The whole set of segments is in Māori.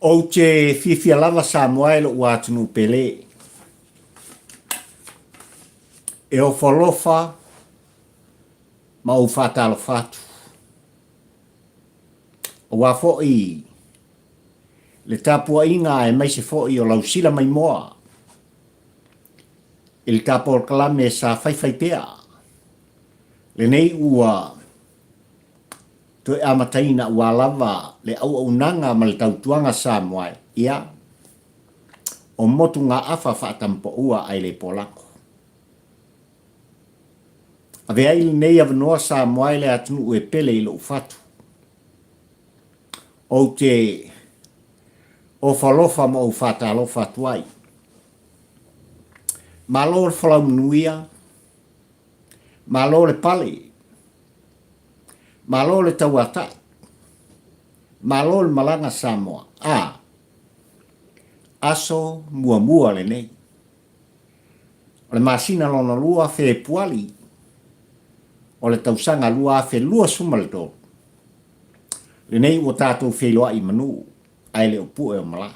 O te fifia lava Samoa lo watunu pele. E o folofa ma o fatalo fatu. O wafo i le tapua inga e mai se fo i o lausila mai moa. Il tapor kalame sa fai pea. Le nei ua to e amataina ua lava le au unanga ma le tautuanga Samoa ia. O motu ngā afa whaatampo ua ai le polako. A vea ili nei avanoa Samoa le atunu ue pele i lo ufatu. O te o falofa ma o fata alofa tuai. Malo le falau mnuia, malo le pale, malo le tauata, malo le malanga Samoa. Aso mua le nei. O le masina lona lua fe puali, o le tausanga lua fe lua sumaldo. Le nei o tātou wheloa i manu, ai le upu e o mala.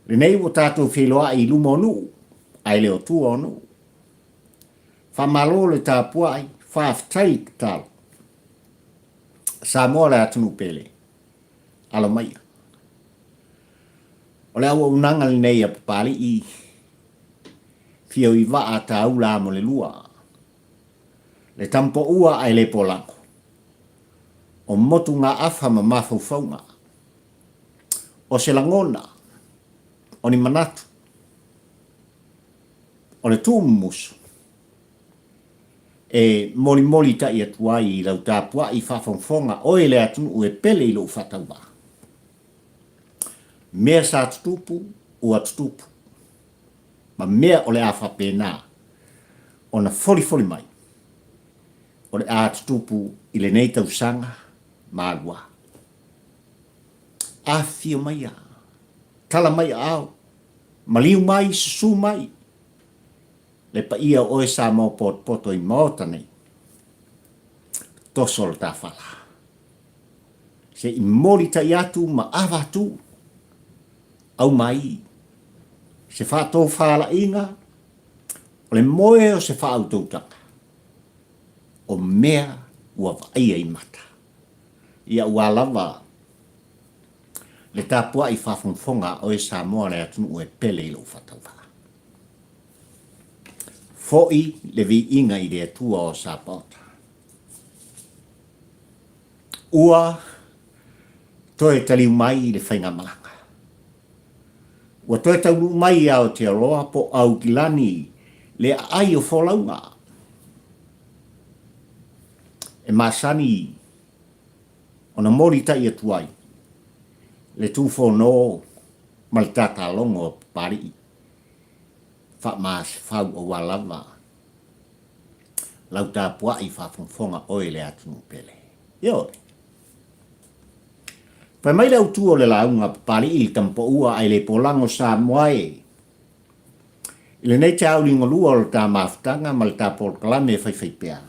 Le nei o tātou wheloa i luma onu, ai le o tua onu. Whamalo le tāpua ai, whaaftai tālo. Samoa le atunu pele, alo maia. O le awa unanga le nei a papali i, fio i waa ta ula mo le lua. Le tampo ua ai le polako. O motu ngā afa ma mawhauwhaunga. O se langona. O ni manatu. O le tūmusu. E moli ta i atuai i lau tāpua i whawhauwhaunga o e le atunu ue pele i lo whataua. Mea sa tutupu o atutupu. Ma mea o le afa pēnā. O na foli mai. O le atutupu i le nei tausanga. Malua. Afio mai a. Tala mai au. Maliu mai, susu mai. Le pa ia oe sa mau poto i maota nei. Tosol ta fala. Se i mori ta iatu ma awa tu. Au mai. Se whato whala inga. O le moe o se whautautaka. O mea ua vaia i mata. Ia ua lava le tāpua i whawhungwhonga o e Samoa le atunu ue pele i lo whatauwa. Foi le vi inga i le atua o Sapota. Ua toe taliu mai i le whainga malanga. Ua toe taulu mai au te aroa po au kilani le ai o wholaunga. E masani ona mori ta ia tuai. Le tufo no maltata longo pari. Fa mas fau o walava. Lau ta pua i fa fonga oe le atunu pele. Yo. Pa mai lau tuo le launga pari il tampo ua ai le polango Samoa e. Ile nei te aulingo lua o ta maftanga malta por kalame fai pea.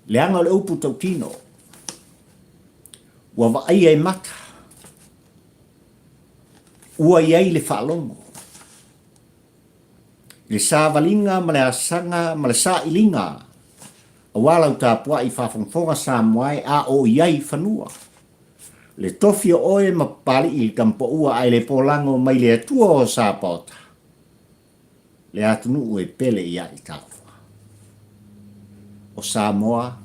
Le anga le upu tautino. Ua wa ai e mata. Ua iai le whaalongo. Le sāwalinga ma le asanga ma le sāilinga. A walau tā pua i whawhongwhonga Samoa a o iai whanua. Le tofi o oe ma pali i kampo ua ai le polango mai le atua o Sapota. Le atunu ue pele ia i tāwha. O Samoa,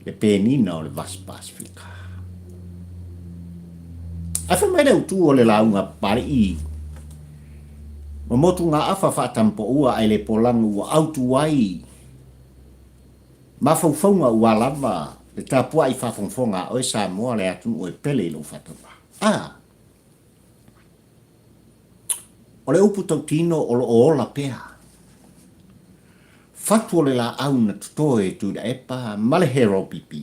le penina o le West Pasifika. Awha mai rau tū o le launga pari i. Ma motu ngā awha whaatampo ua ai le polangu ua autu wai. Ma whauwhaunga ua lava le tāpua i whawhongwhonga o e Samoa le atunu ue pele i lo whatawa. O le upu tautino o lo ola pea. Fatu le la au na tutoe tu da epa male hero pipi.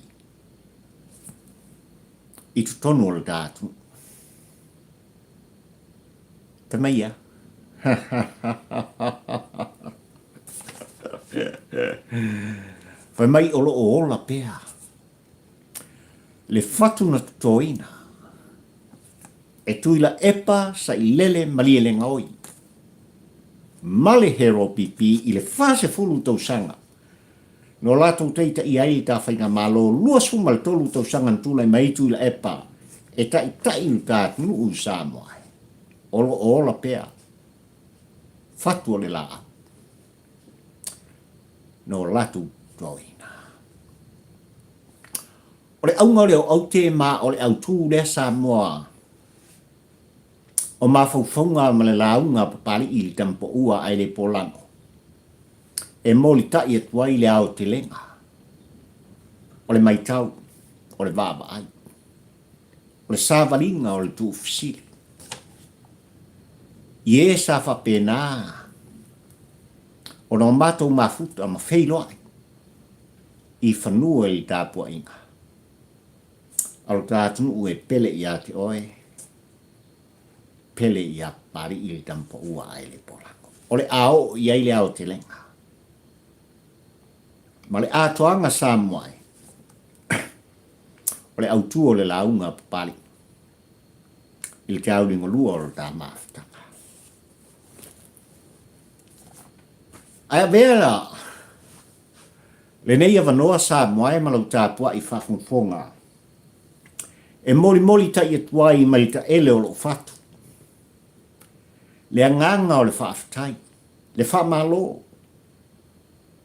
I tutonu o le dātu. Te meia. Whai mai o lo o ola pea. le fatu na tutoina. E tuila epa sa I lele malie le ngaoi. Male hero pipi I le fase fulu tau sanga. No lato teita I ai ta whainga malo lua sumal tolu tau sanga ntula I mai tuila epa. E ta I tai uta tunu u Samoa. Olo ola pea. Fatu le la. No latu toina. Ole aunga leo au te ma ole au tū le Samoa. O mawhauwhaunga ma le launga papali I li tampo ua ai le polango. E moli tai e tuai le au te lenga. O le maitau, o le vaba ai. O le sāwalinga o le tū fisili. Ie sa whapena. O no mātou mafuta ma wheiloai. I whanua I tāpua inga. Alo tātunu ue pele I a te oe. Pele I a pari I le tampo ua ai le polango. O le ao I ai le ao te lenga. Ma le atoanga Samoai. O le autu o le launga papali. I le te aulingo lua o le tā mafutanga. Aia vera. Le nei avanoa Samoai ma lau tāpua I whafunfonga. E moli ta I tuai mai ta ele o lo fatu. Le anganga o le whaafitai. Le whaamalo.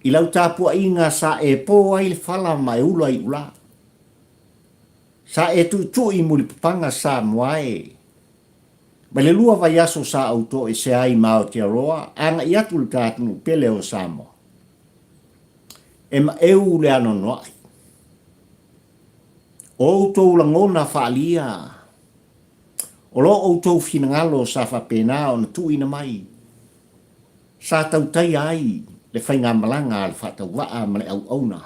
I lau tāpua inga sa e pō ai le whala mai ula I ula. Sa e tu I muli papanga Samoai. Ma le lua vai aso sa auto e se ai mao te aroa, anga I atu le tātunu pele o Samoa. E ma eu le ano noai. O auto langona whaalia. O lo auto finangalo sa whapena o na tuina mai. Sa tautai ai, le whainga malanga le whatau waa ma le au auna.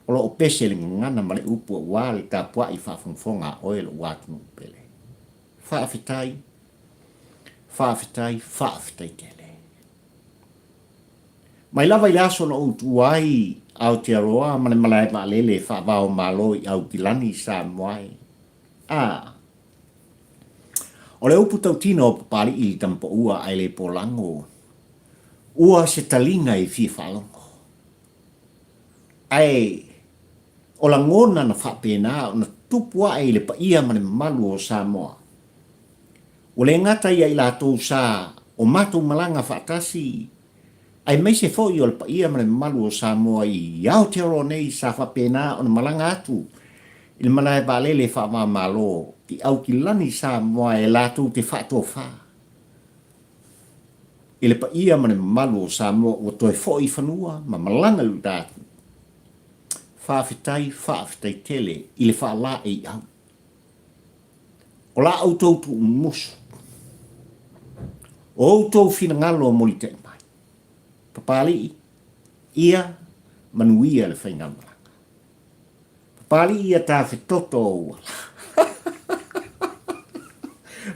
O lo o pese le ngana ma le upu o wā le tāpua I whafungfonga oe lo watunu pele. Whaafitai tele. Mai lava I aso na utu ai au te aroa ma le malai ma lele whaavao malo I au kilani Samoai. O le upu tau tino o papari I tampo ua ai le polango. Ua se talinga I fi whalongo. Ai, o la ngona na whapena o na tupua ai le paia ma le malu o Samoa. O le ngata ia I lātou sa o mātou malanga whaatasi. Ai mai se fo I o le paia ma le malu o Samoa I Aotearoa nei sa whapena o na malanga atu. I le malai balele whaama malo Ki au ki lani Samoa e lātou te whaatoa. I le paia ma le malu o Samoa o toi fo I whanua ma malanga lu tātou. Whaafitai tele I le whaala e au. O la au tautu musu. O autou fina ngalo o moli te mai. Papali ia manuia le whainga malanga. Papali ia tā whetoto o wala.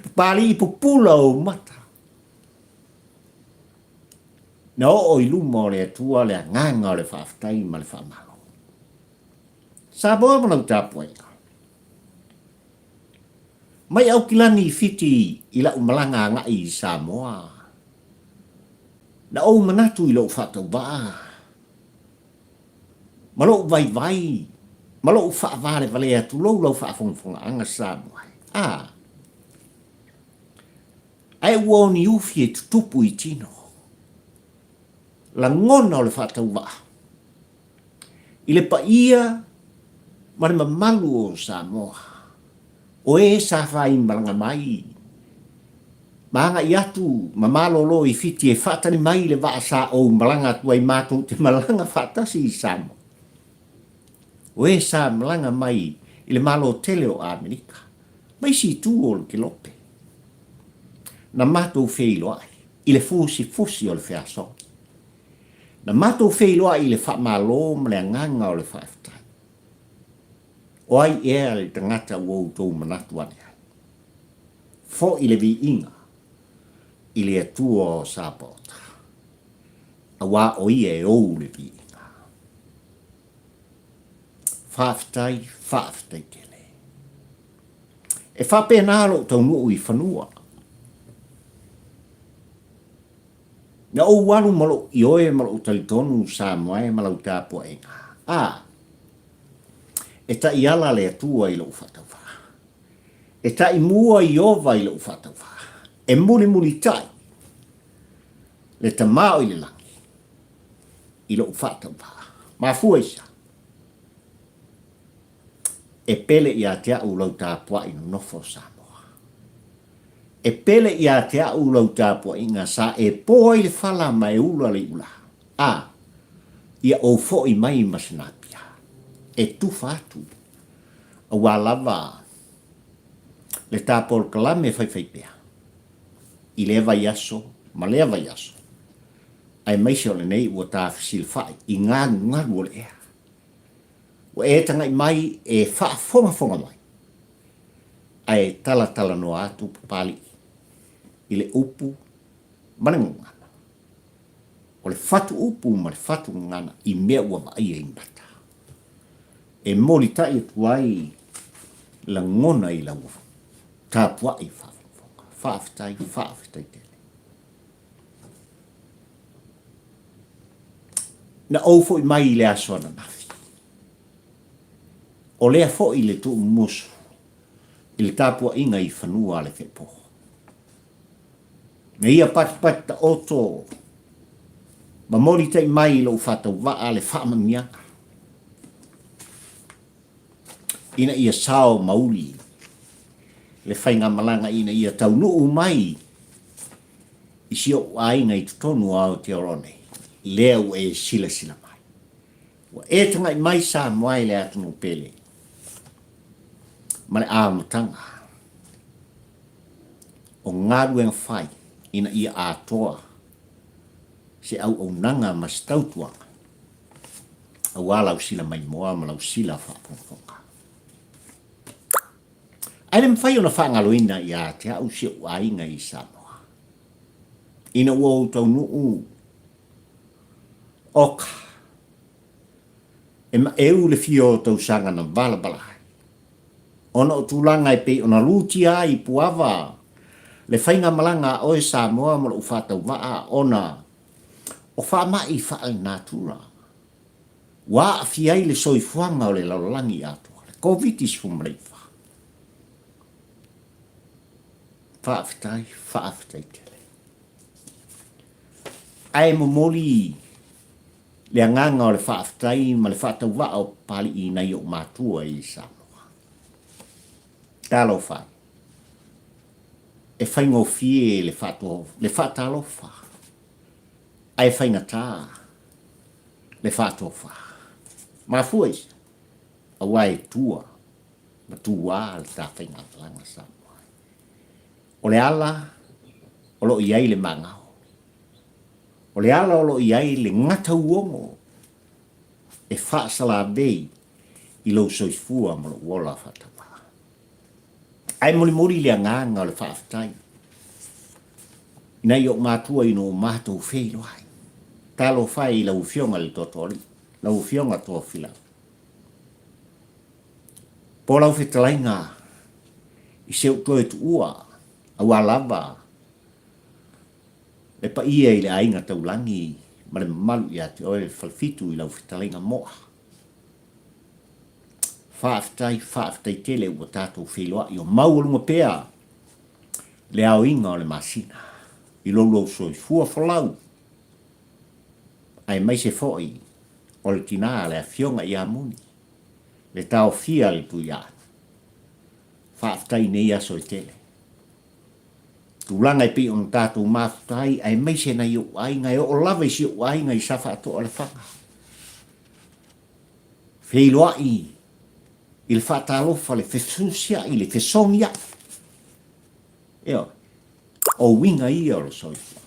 Papali I pupula o mata. Na o I luma o le atua le nganga o le whaafitai ma le whaamalo. Saboa manau tāpua inga. Mai au kilani fiti I la umalanga nga I Samoa. Na o manatu I lo whatau waa. Malo vai. Malo whaavare vale atu lo whaafongfonga anga Samoa. Ai uoni ufi e tutupu I tino. La ngona o le whatau waa. I le paia ma le mamalu o Samoa. O e sa whai maranga mai. Maanga I atu, mamalolo I fiti e whatani mai le waa sa o malanga tuai mātou te malanga whatasi I Samoa. O e sa malanga mai I le malo tele o Amerika. Mai si tu o le kilope. Na mātou wheilo ai, I le fusi o le whiaso. Na mātou wheilo ai I le whamalo ma le nganga o le whaaftai. O ai ea le tangata wou tau manatu ane ai. Fo I le vi inga, I le atua o Sapota. A wā o ia e ou le vi inga. Whaaftai tele. E whapena lo tau nuu I whanua. Na o walu malo I oe malo talitonu Samoa malo tāpua e ngā. E ta I ala le atua I lo whatawha. E ta I mua I ova I lo whatawha. E muli muli tai. Le ta mao I le langi. I lo whatawha. Mafua isa. E pele I a tea u lau tāpua I nofo Samoa. E pele I a tea u lau tāpua I ngā sa e poa I le whala mai ula le ula. Ia o fo I mai masanapia. E tufa atu. A walawa. Le tāpol kalame whai pia. I le vai aso, ma le vai aso. Ai mai se ole nei ua tā fisil whai. I ngā ngaru ole ea. Wa e tanga I mai e wha fonga mai. Ai tala no atu pali. I le upu manangungana. O le fatu upu ma le fatu ngana I mea ua mai e inata. E moli tai tuai la ngona I la ufu. Tāpua I whaafitai tele. Na ofo I mai I le aso ana nafi. O lea fo I le tu musu. I le tāpua inga I whanua le whepo. Na ia pati ta oto. Ma mori tai mai I lo whatau waa le whaamamianga. Ina ia sao mauli. Le whainga malanga ina ia tau nuu mai. I sio ainga I tutonu ao te orone. Leo e sila mai. Wa e tanga I mai sa moai le atunu pele. Mane aamatanga. O ngaru en whai. Ina ia atoa. Se au nanga mas tautuanga. A walau sila mai moa malau sila whaponga. Aile mwhai ona whaangaloina I a te au se uainga I Samoa. Ina ua o tau nuu. Oka. E ma eu le fio tau sanga na bala. Ona o tūlanga pe ona lutia I puava. Le whainga malanga o Samoa mala ufata waa ona. O whaamai whaai nātura. Wa a fiai le soifuanga o le laulangi atua. Le COVID-19 fumreifa. Whaafitai tele. Ai momoli le anganga o le whaafitai ma le whaatau waa o pali I nei o mātua I Samoa. Talo whai. E whaingo fie le whaatalo wha. Ai whainga tā. Le whaato wha. Mafua isa. A wai tua. Ma tua le tā whainga langa Samoa. O le ala, o lo iai le mangao. O le ala o lo iai le ngata uongo. E whaasala bei I lo soifua ma lo wola whatawa. Ai mori le anganga o le whaafitai. Ina I o mātua I no mātou whelo hai. Talo whai I lau fionga le totori. Lau fionga tō whila. Po lau whetalainga. I seu toe tu ua. A walava. Le pa ia I le ainga taulangi. Ma le malu ia te oe falfitu I lau whitalinga moa. Whaafitai tele ua tātou wheloa. I o maurunga pēa. Le au inga o le masina. I lolo soi fua whalau. Ai mai se foi. O le tina le fionga I amuni. Le tau fia le tu ia. Whaafitai nei aso I tele. Tūlanga I pi on tātou māwhitai, ai mai se na I o ainga, o lawa I si o ainga I safa ato o le whanga. Wheiloa I le whaatalofa le whesusia I le whesongia. Eo, o winga I o le soifua.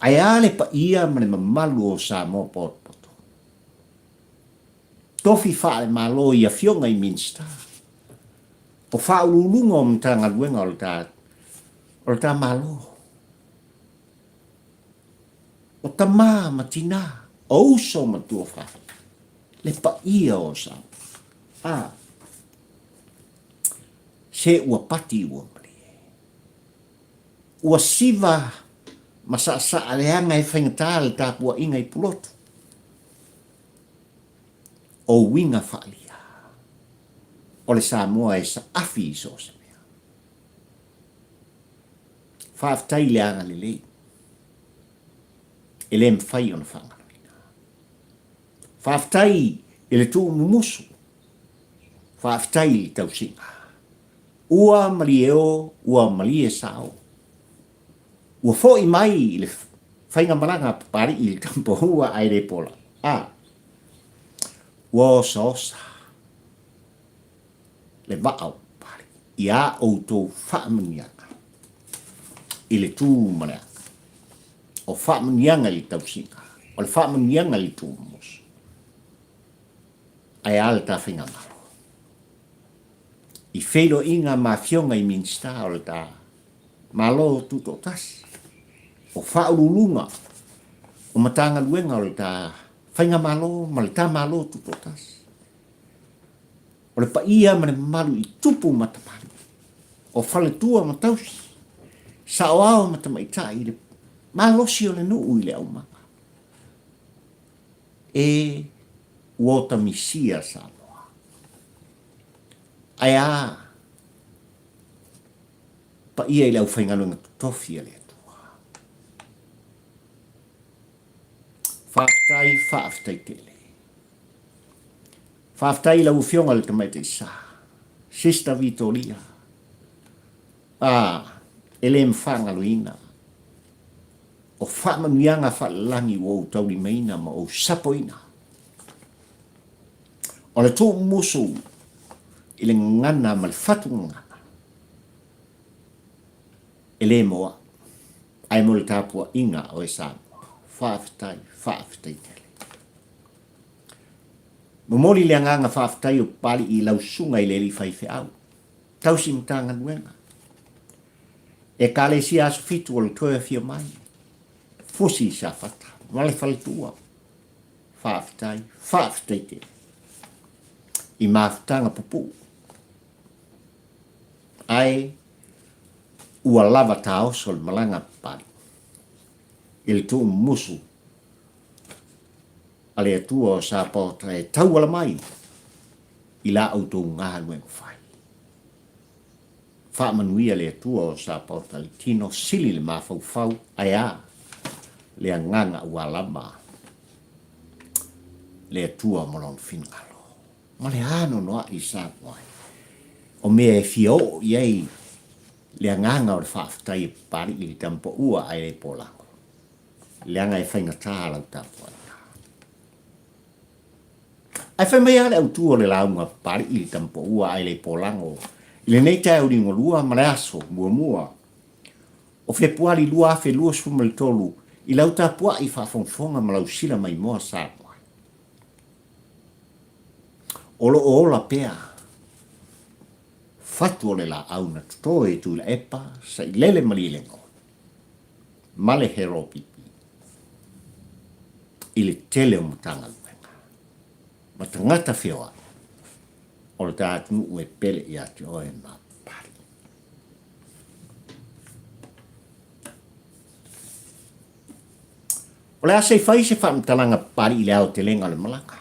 Ai ale pa ia mane mamalu o Samoa poto. Tofi whaale malo I a fionga I Minster. O whaululunga o mtanga luenga o le tātou. O ta malo. O ta matina. O so matua wha. Le pa ia o sa. se ua pati ua malie. Ua siva ma sa aleanga e whaingatā le tāpua inga i pulotu. O winga whaalia. O le Samoa e sa afi i so se mea. Whaaftai le anga le lei. E le mwhai o na whangaroina. Whaaftai e le tuu mumusu. Whaaftai le tausinga. Ua malieo, ua malie sao. Ua fo i mai i le whainga maranga pari i le tampo hua aere pola. Ua osa. Le vaau pari. Ia outou whaamanianga. I le tū maneanga. O whaamanianga li tausinga. O le whaamanianga li tū musu. Ai ala ta whainga malo. I whelo inga mafionga i minsta o le ta malo tuto tasi. O whaurulunga. O matanga luenga o le ta whainga malo, ma le ta malo tuto tasi. O le paia ma le malu i tupu matapani. O whaletua matausi. Sa o ao matamaitai i le malosi o le nuu i le au manga. E uota misia sa moa. Ai a paia i le au whaingalunga tutofi a le atua. Whaaftai tele. Whaaftai lau fionga le tamaita i sa. Sista Vitoria. Ele mwhangaloina. O whaamanuianga whaalangi o tauri meina ma o sapoina. O le tō musu i le ngana ma le whatu ngana. Ele moa. Ai mo le tāpua inga o e Samoa. Whaaftai tele. Momoli le anganga whaaftai o pali i lausunga i le li whaife au. Tausi mtanga nuenga. E kale si aso fitu o le toia fia mai. Fusi sa fata. Wale whaletua. Whaaftai te. I maafutanga pupu. Ai ua lava tao sol malanga pari. Il tu musu. Ale atua o sa pota e tau ala mai. I la auto ngā luenga whai. Whaamanuia le atua o sa pota le tino sili le mawhau ai a. Le anganga ua lama. Le atua molon finalo. Ma le ano noa i sa moai. O mea e fio iei. Le anganga o le whaaftai pari i le tampo ua ai le polango. Le anga e whaingatā lau tāpua. Ai whai mai ale au tua le launga pari i le tampo ua ai le polango. I le nei tai uri ngolua ma le aso mua. O februari lua afe lua suma le tolu. I lau tāpua i whaafonfonga ma lau sila mai moa sāpua. Olo ola pea. Fatu o le la auna tuto e tu la epa sa i lele malilengo. Male hero pipi. I le tele o mutanga luenga. Ma tangata whioa. O le tātunu ue pele i ati oe ma pari. O le asei whai se whamtalanga pari i le au te lenga le malanga.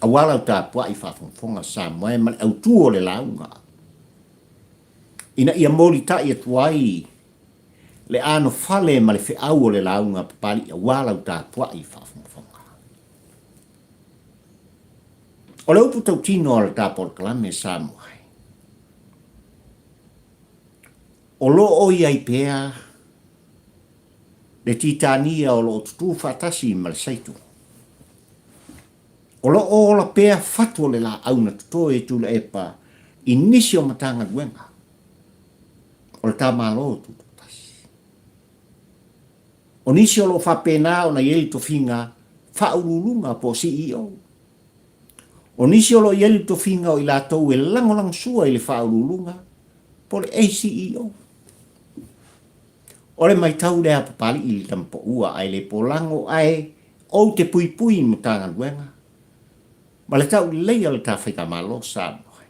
Awala o tāpua i whafonfonga sa moe ma le au tuo le launga. Ina ia mori ta i atuai le ano fale ma le whiau o le launga pari i awala o tāpua i whafonfonga. O le upu tau tino o le tāpor kalame sa moe. O lo o iai pea le titania o lo tutu whatasi ma le saitu. O lo o la pea fatu le la auna tuto e tu le epa i nisi o matanga duenga. O le tamalo tutu tasi. O nisi o lo whapena o na ieli to finga whaurulunga po CEO. O nisi o lo ieli to finga o i la tau e langolang sua i le whaurulunga po le ACEO. O le mai tau le apapali i le tampo ua ai le polango ai o te pui pui matanga duenga. Ma le tau leia le tawhaika malo sa moe.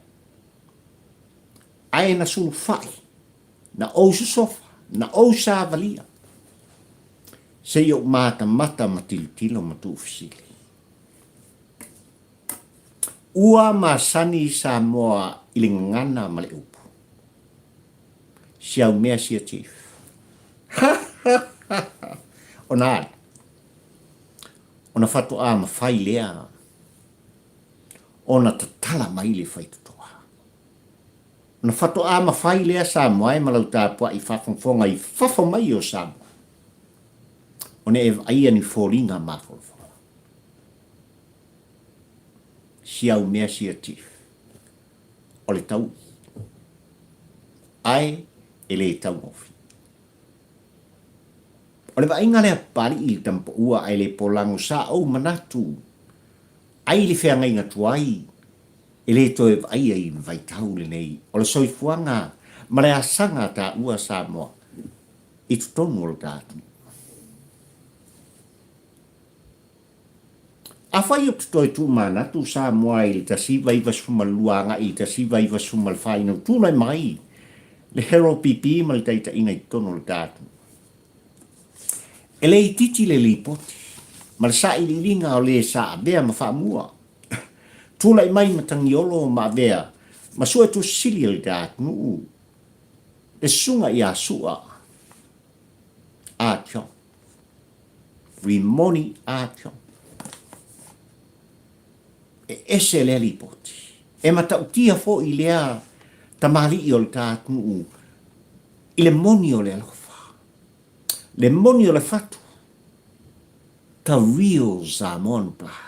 Ai na sulu fai, na ou sofa, na ou sa valia. Se yo mata matilitilo matu fisili. Ua masani sa moa ilingana male upu. Siau mea sia chief. Ona fatu a mawhai lea. Ona tatala mai le whai tutoa. Ona fatu a mawhai lea sa moa e malau tāpua i whawhongfonga i whawho mai o sa moa. Ona e aia ni fōringa mawhawhonga. Siau mea sia chief. O le tau. Ai e le tau ngofi. O le vainga lea pari i tampa ua ai le polango sa au manatu. Ai le whea ngai ngatuai. E le toe vai ai vai tau le nei. O le soifuanga. Ma le asanga ta ua sa moa. I tutonu o le tātu. A whai o tutoi tu manatu sa moa i le tasiva i vasuma luanga i tasiva i vasuma le whaino. Tūnai mai. Le hero pipi ma le taita ina i tono le tātu. E le i titi le lipoti. Ma le sa i li ringa o le sa bea ma wha mua. Tūla i mai matangiolo ma bea. Ma sua tu sili le tātu nuu. Le sunga i a sua. A tio. Rimoni a tio. E ese le lipoti. E matautia fo i lea tamali i o le tātu nuu. I le moni o le alofa. Le moni o le fatu. Ta real Samoan blood.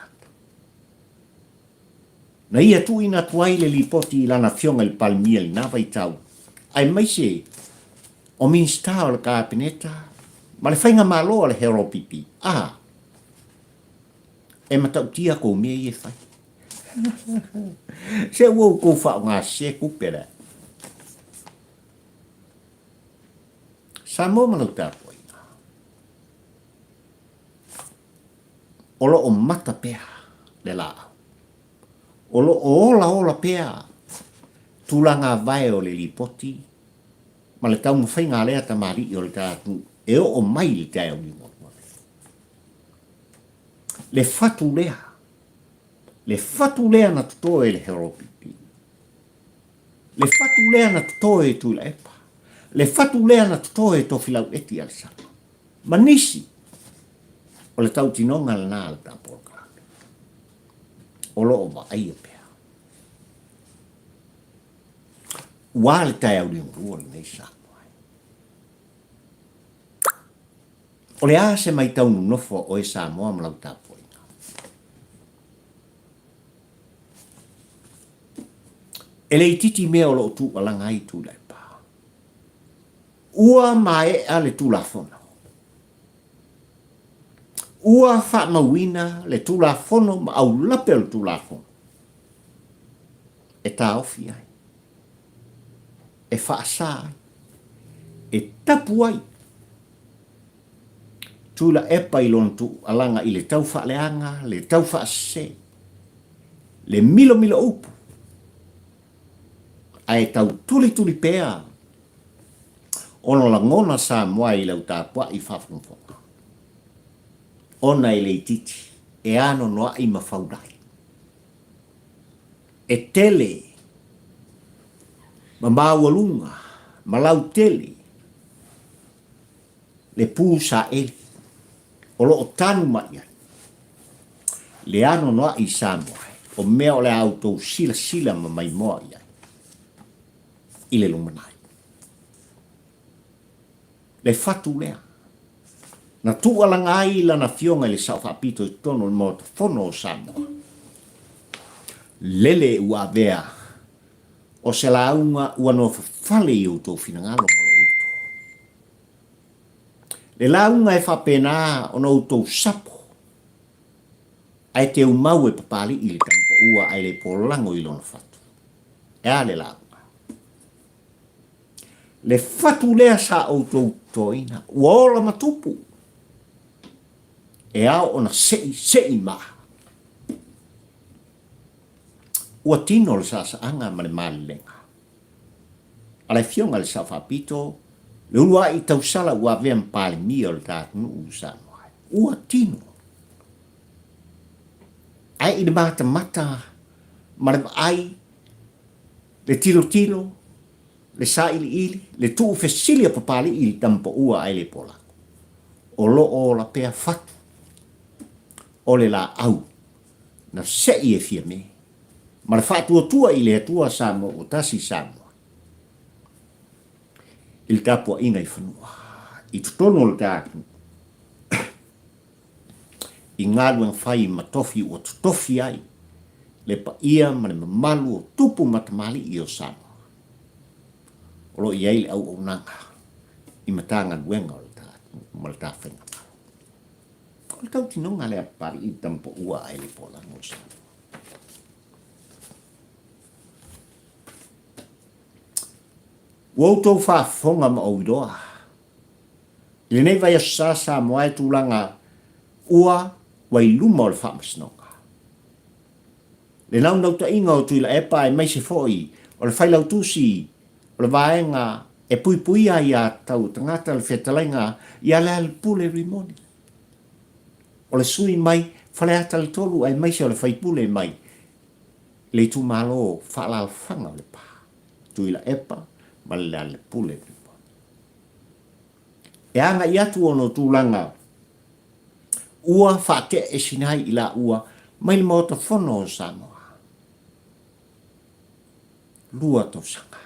Na ia tu ina tuai le lipoti i lana fionga il palmia i nava i tau. Ai mai se, o minsta o le kāpeneta, ma le whainga malo o le hero pipi. E matautia ko mea i e whai. Se wau kou whao ngā se kupera. Samoa manau tāpoi. Olo o mata pea le la. Olo o ola pea. Tūlanga vai o le lipoti. Ma le tau mawhai ngā lea tamari i o le tātu. E o mai le tau ni motua. Le fatu lea. Le fatu lea na tutoe le heropipi. Le fatu lea na tutoe tu la epa. Le fatu lea na tutoe to filau eti al sama. Manisi. O le tau tinonga le nā le tāpolka. O lo o wa aia pēr. Wā le tai au liong rua le nei sāpoi. O le ase mai tau nunofo o e Samoa malau tāpoi. E le ititi mea o lo tu alanga i tu lai pā. Ua mae a le tu la fona. Ua wha mawina le tula fono ma au lape le tula fono. E tā ofi ai. E wha asai. E tapu ai. Tula epa i lon tu alanga i le tau wha leanga, le tau wha se. Le milo upu. Ai tau tuli pea. Ono la ngona sa moa i lau tāpua i whawhungfonga. Ona i le titi, e ano noa i mawhaurai. E tele, ma mawalunga, ma lau tele, le pū sa eli, o lo o tanu mai ai. Le ano noa i Samoa, o mea o le auto sila ma mai moa ai. I le lumanai. Le fatu lea. Na tua langa ai la na fionga le sa whapito i tono le moto fono o Samoa. Lele ua vea. O se la aunga ua no fale i uto finangalo mo uto. Le la aunga e whapena o no uto sapo. Ai te umau e papali i le tampo ua ai le polango i lona fatu. E a le la aunga. Le fatu lea sa uto toina. Ua ola matupu. E ao ona sei maha. Ua tino le sasa anga ma le mali lenga. ala fionga le sa fapito le ulua i tausala ua vea mpale mia o le tātunu Samoa. Ua tino. Ai i le mata ma le ai le tilo le sa ili le tuu fesilia papali ili tampo ua ai le pola. O lo o la pea fatu o le la au na se i e fia me. Ma le fatu tua i le atua Samoa o tasi Samoa. Il tapua inga i whanua. I tutono le tāku. I ngālu ang whai matofi o tutofi ai. Le pa ia ma le mamalu o tupu matamali i o Samoa. O lo i ai le au o nanga. I matanga nuenga o le tāku. Ma le tāwhenga. O le tau tinonga le apari i tampo ua ai le pola no Samoa. Wau tau whaafonga ma au idoa. I nei vai asa Samoa e tūlanga ua wai luma o le whaamasnonga. Le nau nau ta inga o tuila epa e mai se foi o le whailau tusi o le vaenga e pui ai a tau tangata le whetalainga i ale al pule rimoni. O le sui mai whale ata le tolu ai mai se o le whaipule mai le tu malo whaalal whanga o le pa. Tuila epa ma le pule. E anga i atu ono tūlanga ua whaate e sinai i la ua mai le mota whono o Samoa. Lua tau sanga.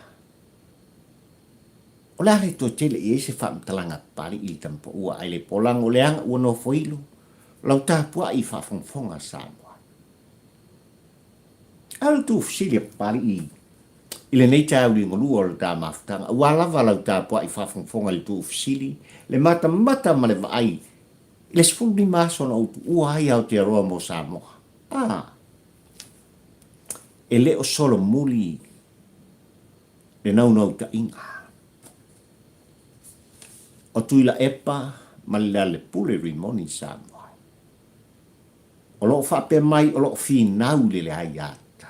O le are to tele i ese whaamtalanga pari i tampo ua ai le polang o le anga ua no foilu lau tāpua i whawhongwhonga Samoa. Alu tu fsilia pari i le nei tāu li ngolua o le tā mafutanga. Ua lava lau tāpua i whawhongwhonga le tu fsili le mata ma le vaai. Le spulu ni maso na utu ua ai au te aroa mo Samoa. E leo solo muli le nau ta inga. O tuila epa ma le pule rimoni Samoa. O loo whape mai o loo whinau le ai ata.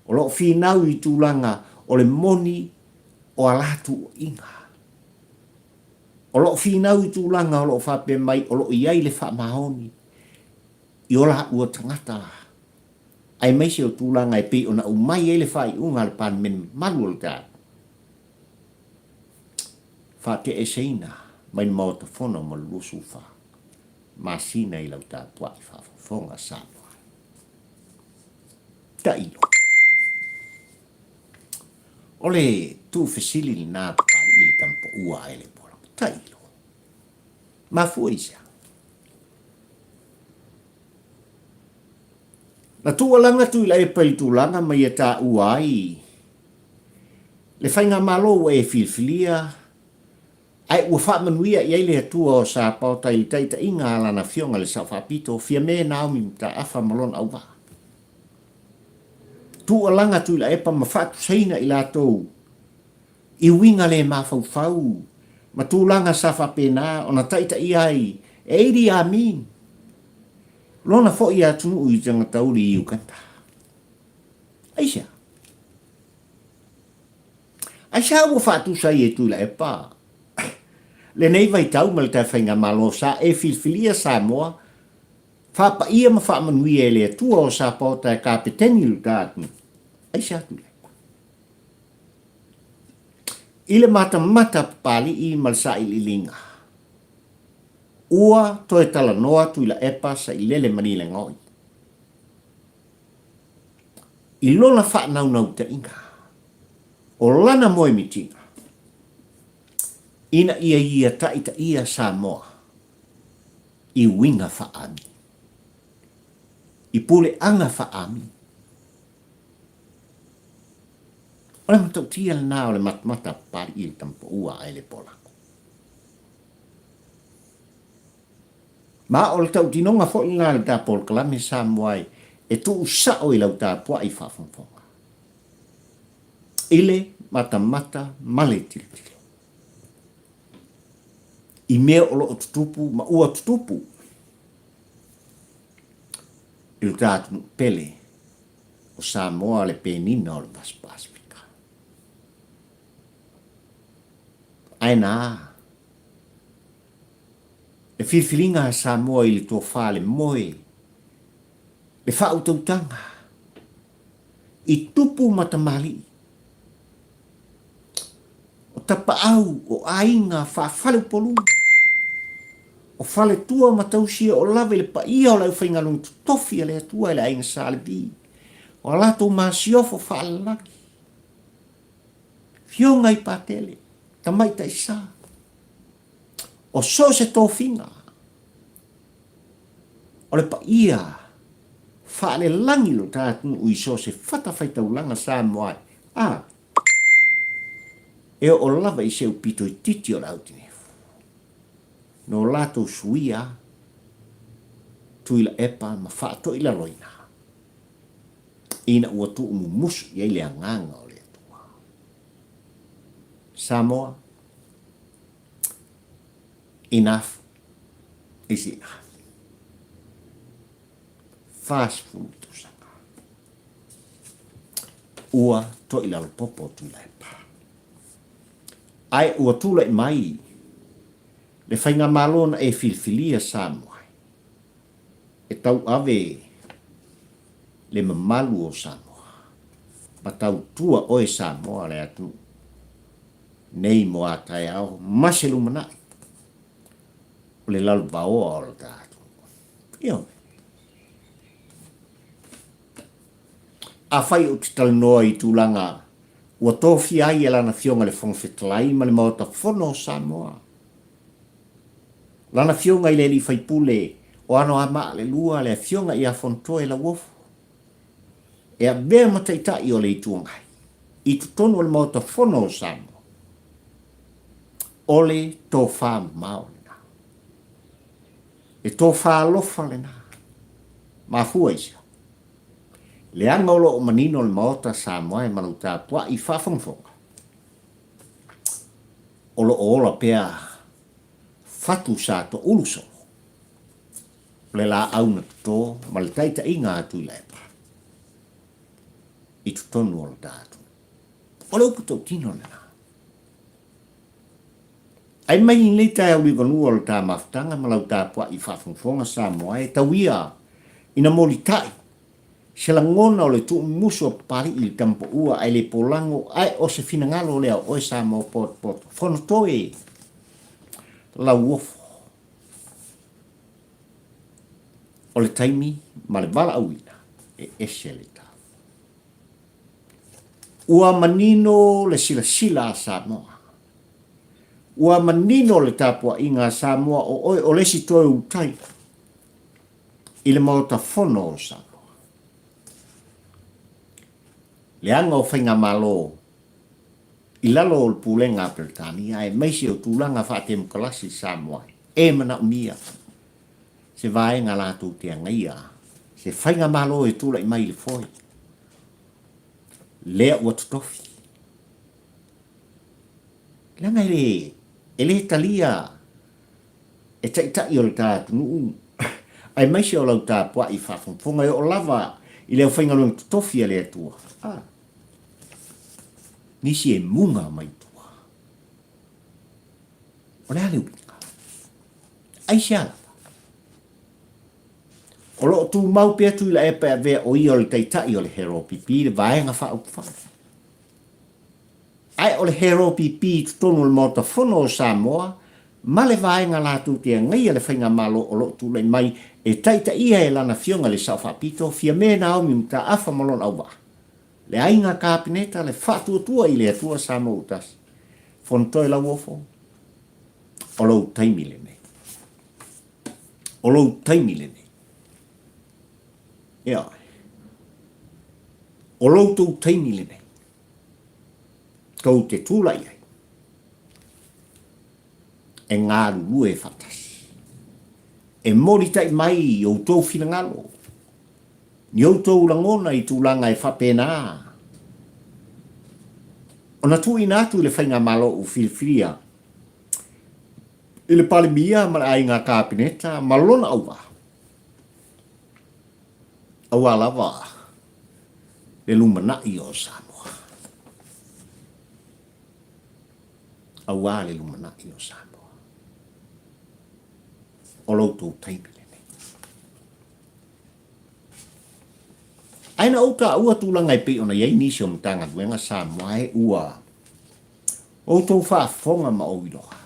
O loo whinau i tūlanga o le moni o alatu o inga. O loo whinau i tūlanga o loo whape mai o loo iai le whamahoni. I ola ua tangata. Ai mai se o tūlanga e pe o na umai e le whai unga le pan men malu o le tā. Whate e seina mai mau ta whono ma lusu wha. Masina i lau tā pua i whawhonga Samoa. Ta ilo. Ole tu fesili li nā pan i le tampo ua ai le pola. Ta ilo. Ma fuisa. Na tualanga tu ila e pai tūlanga mai e tā ua ai. Le whainga malo e filfilia. Ai ua whaamanuia i eile atua o sa pauta i taita inga ala na fionga le sa whapito fia me naomi ta afa malon au wa. Tu alanga tu ila epa ma whatu seina i lātou. I winga le mawhau ma tūlanga sa whapena o na taita i ai. E iri amin. Lona fo i atunu i tanga tauri i ukanta. Aisha. Aisha ua whatu sai e tu ila epa. Le nei vai tau ma le tai whainga malo sa e filfilia Samoa. Whapa ia ma whaamanui e le atua o sa pauta e kapiteni lu tātu. Ai sa tu lepa. Ile mata pali i malsa i linga. Ua toe tala noa tu ila epa sa i lele manile ngoi. I lona wha nau te inga. O lana moe mitinga. Ina ia taita ia Samoa. I winga whaami. I pule anga whaami. Ole matau tia na ole matmata pari i tampo ua ai le polako. Ma ole tau tinonga fo i ngā le tā polkalame Samoa e tu usao i lau tā pua i whawhongwhonga. Ile mata male tilitili. I mea o loo tutupu, ma ua tutupu. I lo tātu pele o Samoa le penina o le Pasifika. ai nā. Le whiwhiringa Samoa i le tō whale moe. Le whautautanga. I tupu matamali. O tapa au o ainga whawhale polu. O whale tua matausia o lawe le pa ia o lau whaingalung tofi a le atua i le ainga sālebi. O lato māsiofo whale laki. Fionga i pātele. Tamaita i sā. O so se tō whinga. O le pa ia. Whale langi lo tātunu ui so se whatawhaitau langa sā moai. E o lava i se upito i titi o lautine. No lato suia. Tuila epa ma whaato ila roina. Ina ua tu umu musu i eile anganga o le atua. Samoa. Enough is enough. Fast food to sanga. Ua to ila popo tu la pa. Ai ua tu la mai. Le whainga malona e filfilia Samoa. E tau ave le mamalu o Samoa. Ma tau tua oe Samoa le atu. Nei mo atai au maselu manai. O le lalu baoa o le tātu. Io. A whai o te talanoa i tūlanga ua tōwhi ai e lana fionga le whongwhetalai ma le maota whono o Samoa. Lana fionga i le li whaipule o ano ama le lua le fionga i a whontoe la wofo. E a bea mataitai o le i tuangai. I tutonu le maota whono o Samoa. Ole tō wha mao. E tō whālofa le nā. Ma fua isa. Le angolo o manino le maota Samoa e manuta pua i whawhongwhonga. Olo ola pea fatu sa to ulusolo. Le la auna tuto ma le taita inga atu i lepa. I tutonu o le dātu. Ole upu tau tino le nā. Ai mai in leita e uli vanua o le tā maftanga ma lau tā pua i whawhongwhonga Samoa e tauia ina molitai. Se la ngona o le tu muso pari i le tampo ua ai le polango ai o se finangalo lea o e Samoa pot. Fono toe la uofo. O le taimi ma le bala auina e ese le tā. Ua manino le sila a Samoa. Ua manino le tapua i ngā Samoa o lesi toi utai. I le maota whono o Samoa. Le anga o whainga malo. I lalo o le pūlenga Britania e meisi o tūlanga whaate mkalasi Samoa. E mana umia. Se vae ngā lātou te angaia. Se whainga malo e tūla i mai le foi. Lea ua tutofi. Langa ele talia e taitai o le tātu nuu. Ai maisi o lau tā pua i whawhongwhonga o lava i leo whaingalung tutofi a lea tua. Nisi e munga mai tua. O lea leu pinga. Ai siala. O lo tu mau pia tu la e pa vea o i o le taitai o le hero pipi le vaenga wha. Ai o le hero pipi tonu le mota whono o Samoa, ma le vaenga la tu tia ngai le whainga malo o lo tu le mai e taita ia e lana fionga le sauwhapito fia me na au miuta afa malon au wa. Le ainga kāpineta le whātua i le atua Samoa utas. Fontoi la wofo. O lo taimile nei. O lo taimile nei. Ia. O lo tu taimile nei. Tau te tūlai ai. E ngā ruru e whatas. E mori tai mai o tō whingalo. Ni o tō langona i tūlanga e whapena. O na tū inatu le whainga malo o whilwhiria. I le palimia ma ai ngā kāpineta malona aua. Aua lava. Le lumana i o Samoa. au a le lumana'i o Samoa. O loutou taimi lenei. Aina o ka ua tūlanga i pe ona iei nisi o mtanga duenga Samoa e ua o tau whaafonga ma o iroha.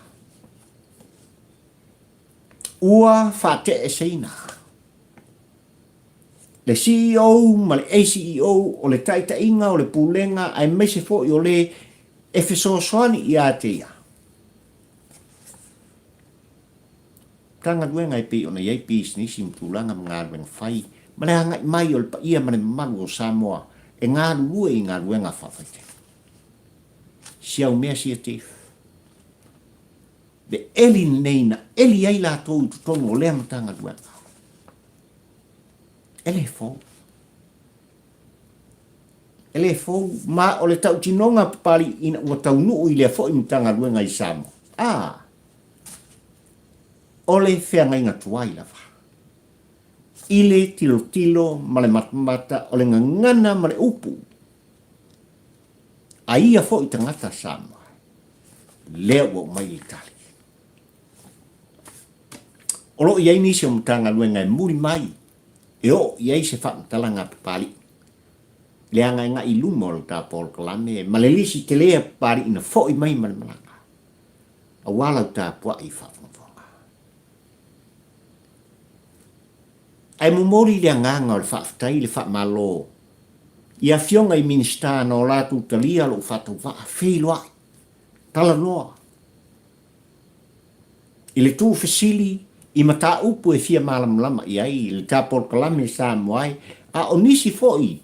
Ua whaate e seina. Le CEO ma le ACEO o le taita inga o le pūlenga ai mese fo i o le e fesoasoani i Atea. Tanga duenga i pe ona iei business i mtulanga mga ruenga whai ma le hanga i mai o le pa ia ma le malu o Samoa e ngā lue i ngā ruenga whawhaite. Siau mea sia tefu. Le eli neina, eli ai la tōu i tutongo o lea matanga duenga. Ele fo. Ele fo, ma o le tau tinonga pali ina ua tau nuu i lea fo i matanga duenga i Samoa. O le whenga inga tuai lava. Ile tilo tilo, ma le matamata, o le ngangana ma le upu. A ia fo i tangata Samoa. Lea ua umai i tali. Olo iai nisi o matanga luenga e muri mai. E o iai se whakmatalanga pali. Lea ngai nga i lumo o ta Paul Kalame. Ma le lisi ke lea pari ina fo i mai ma le malanga. A wala o ta pua i whakmafonga. Ai mumori lea nganga o le whakmatai le whakmalo. Ia fionga i minista no latu talia lo whatu wha whiloa. Tala noa. I le tū whesili i mata upu e fia malam lama i ai le Paul Kalame Samoa ai a o nisi foi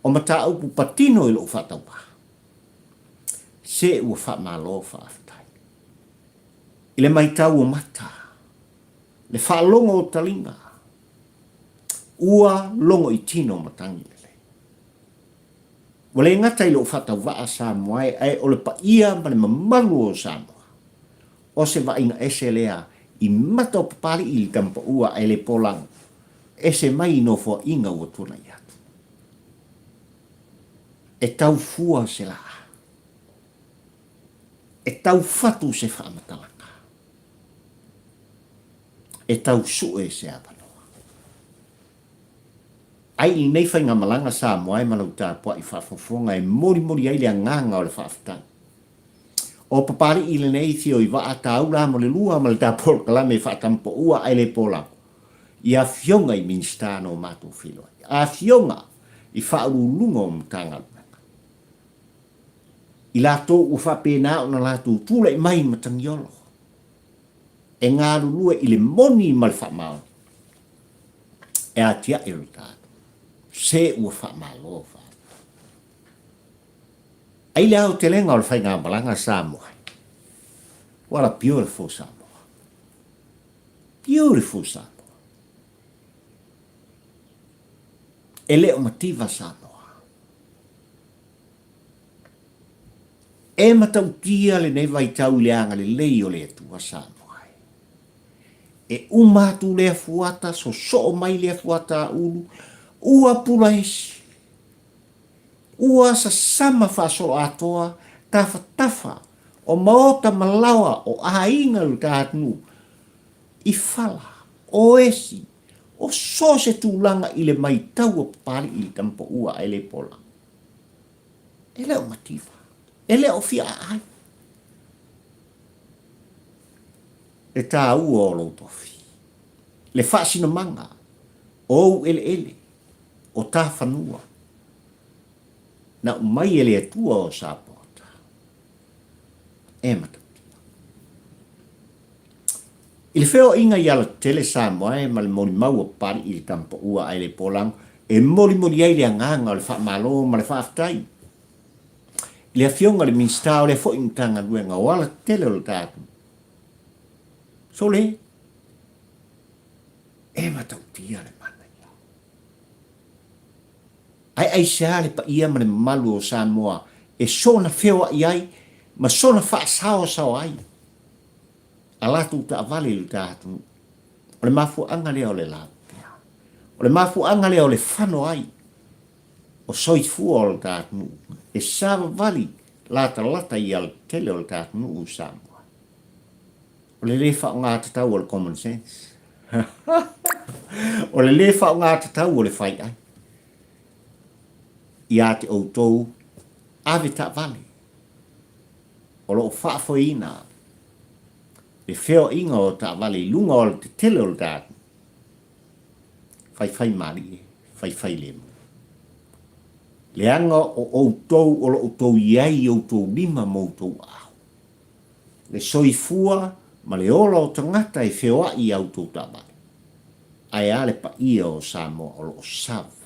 o mata upu patino i lo whatau wha. Se ua whamalo whaafitai. I le maitau o mata. Le whaalongo o talinga. Ua longo i tino matangi lele. Wale ngata i lo whatau wha Samoa ai o le pa ia ma le mamalu o Samoa. O se wa inga ese lea i mata o papali i tampa ua ai le polang. Ese mai no fo inga ua tuna i atu. E tau fua se la. E tau fatu se whaamatalaka. E tau sue se apanoa. Ai i nei whainga malanga Samoa ai malau tā pua i whaafonga e mori mori ai lea nganga o le whaafutang. O papari i le nei thio i waa tau la mo le lua ma le tā Paul Kalame whaatampo ua ai le pola. I a fionga i minsta no mātou whilo. A fionga i whaarulunga o mtanga. I lato u whapena o na lato tūla i mai matangiolo. E ngā lulua i le moni ma le whaamao. E a tia i rutatu. Se ua whaamalo wha. Ai le au te lenga o le whainga malanga Samoa. What a beautiful Samoa. Beautiful Samoa. E leo mativa Samoa. E matautia le nei vai tau le anga le lei o le atua Samoa. E umatu le fuata so so mai le fuata ulu. Ua pula esi. Ua sa sama whasolo atoa, tafa tafa, o maota malawa o ainga lu tātnu. I whala, o esi, o so se tūlanga i le mai tau o pari i le tampo ua ai le pola. E leo matiwa, e leo fia ai. E tā ua o lo tofi. Le whaasina manga, o ele ele, o tā whanua. Na mai ele atua o sapota. E matatia. I le wheo inga i ala tele Samoa e ma le mori mau o pari i le tampo ua ai le polang e mori mori ai le anganga o le whaamalo ma le whaafitai. I le afionga le minsta o le fo imtanga luenga o ala tele o le tātu. So le, e matautia le mana. Ai sea le pa ia ma le malu o Samoa e sona whewa i ai ma sona wha sao sao ai. A latu ta avale le tātu. O le mafu anga lea o le lapea. O le mafu anga lea o le whano ai. O soifua o le tātu. E sawa vali lata i al tele o le tātu nuu Samoa. O le le whao ngā tatau o le common sense. O le le whao ngā tatau o le whai ai. Ia te outou ave ta vale. O lo whaafoina. Le wheo inga o ta vale lunga o te tele o le tātu. Whai mari e, whai lemu. Le anga o outou o lo outou iai outou lima moutou au. Le soifua ma le ola o tangata e whea i outou ta vale. Ai ale pa ia o Samoa o lo savu.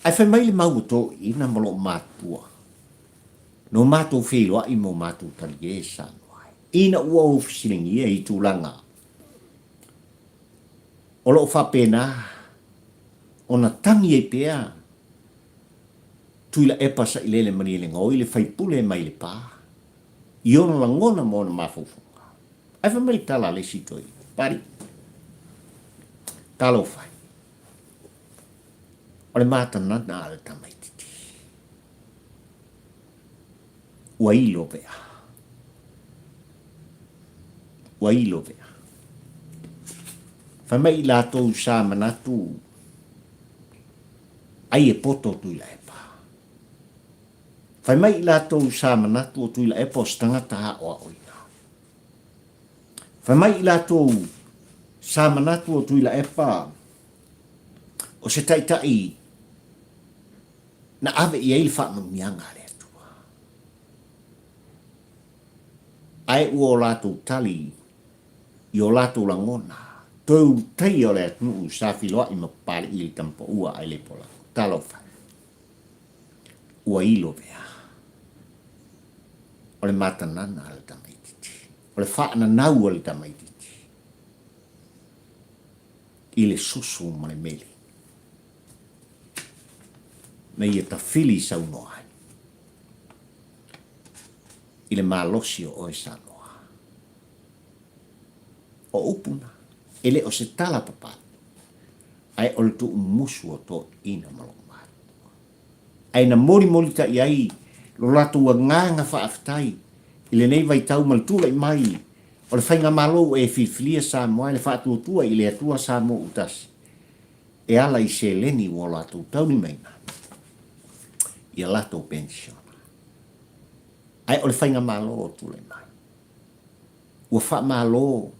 Ai whai mai le mau to ina malo matua. No mātou wheloa i mo mātou tali e Samoa. Ina ua o fisilingi e i tūlanga. O lo whapena, o na tangi e pēa, tuila e pasa i lele mani le ngoi, le whaipule mai le pā. I ona la ngona mo na mafufunga. Ai whai mai tala le sitoi. Pari. Talo whai. O le mātana na ale tamaititi. Ua ilo vea. Ua ilo vea. Whai mai lātou sā manatu. Ai e poto tuila e pā. Whai mai lātou sā manatu o tuila e pā stangata ha o oina. Whai mai lātou sā manatu o tuila e pā. O se taitai na ave i eil wha mianga le atua. Ai ua o lātou tali i o lātou langona. Tau tei o le atu sa filoa i mapare i le tampo ua ai le pola. Talo whai. Ua ilo vea. O le matanana ale tamaititi. O le whaana nau ale tamaititi. I le susu ma le mele. Na ia ta fili sau noa. I le malosio o e sanoa. O upuna. Ele o se tala papa. Ai o le tu musu o to ina maloma. Ai na mori ta iai. Lo latu wa nganga whaaftai. I le nei vai tau maltula i mai. O le whainga malo e whiwhilia sa moa. Le whaatu tua i le atua sa mo utasi. E ala i se leni o latu tau ni meina. Ia lato pensiona. Ai o le whainga malo o tule mai. Ua wha malo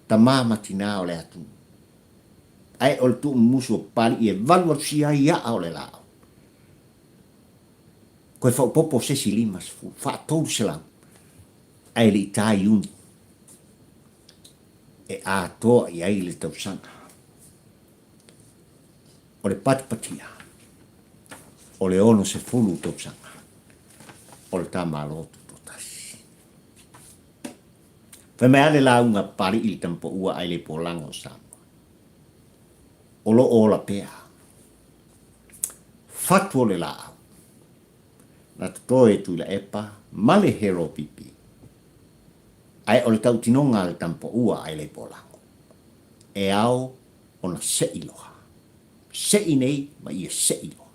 ta mama tina o le atu. Ai o le tu musu o pari i e valua sia ia o le lao. Koe whao popo sesi limas fu, wha tau selang. Ai li tai uni. E a toa i ai le tau sanga. O le patipatia. O le ono se fulu tau sanga. O le tamalotu potasi. Whai mea le launga pari i tampo ua ai le polanga o Samoa. O lo ola pea. Fatu o le lao. Na toe tu la epa, male hero pipi. Ai o le tau tinonga le tampo ua ai le polanga. E au ona se iloha. Se inei ma ia se iloha.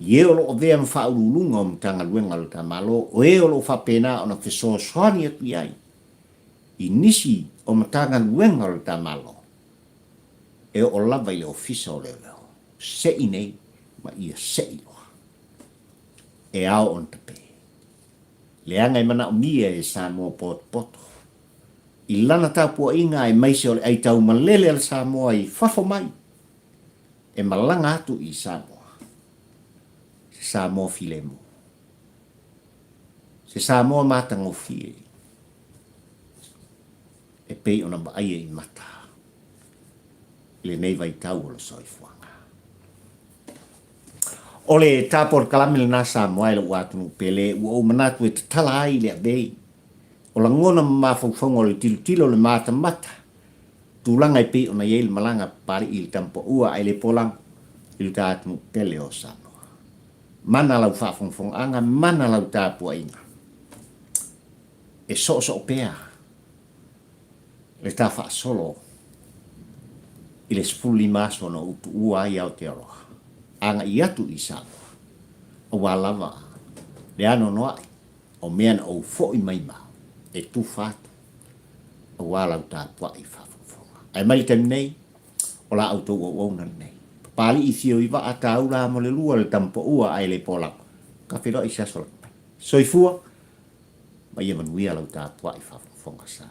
Ie o loo vea mwha urulunga o mtanga luenga lo ta malo, o e o loo whapena o na whesoa soani atu iai. I nisi o mtanga luenga lo ta malo. E o lava i le ofisa o leo leo. Se inei ma ia se iloha. E ao on tape. Leanga i mana o mia e Samoa poto. I lana tāpua inga e maise o le aitau malele al Samoa i fafo mai. E malanga atu i Samoa. Samoa filemu. Se Samoa matango fie. E pei ona ba aia i mata. Le nei vai tau o lo soifuanga. Ole tapor kalamil na Samoa ele watu pele o manatu e tala ai le bei. O la ngona mafaufongo le tilo le mata mata. Tulanga i pei ona yel malanga pari il tampo ua ai le polang il tatu pele o Samoa. Mana lau whaafonfong anga, mana lau tāpua inga. E so pea. Le tā wha solo. I le spuli maso no utu ua i au te aroha. anga i atu i Samoa. O walawa, le ano noa, o mean o fo i mai ma, e tu fatu, o wala u tāpua i whafonga. Ai mai tem nei, o la auto o wona nei. Pali i sio i wa a taura mo le lua le tampo ua ai le pola. Ka whiro i sasola. Soifua, mai e manuia lau tāpua i whafonga sa.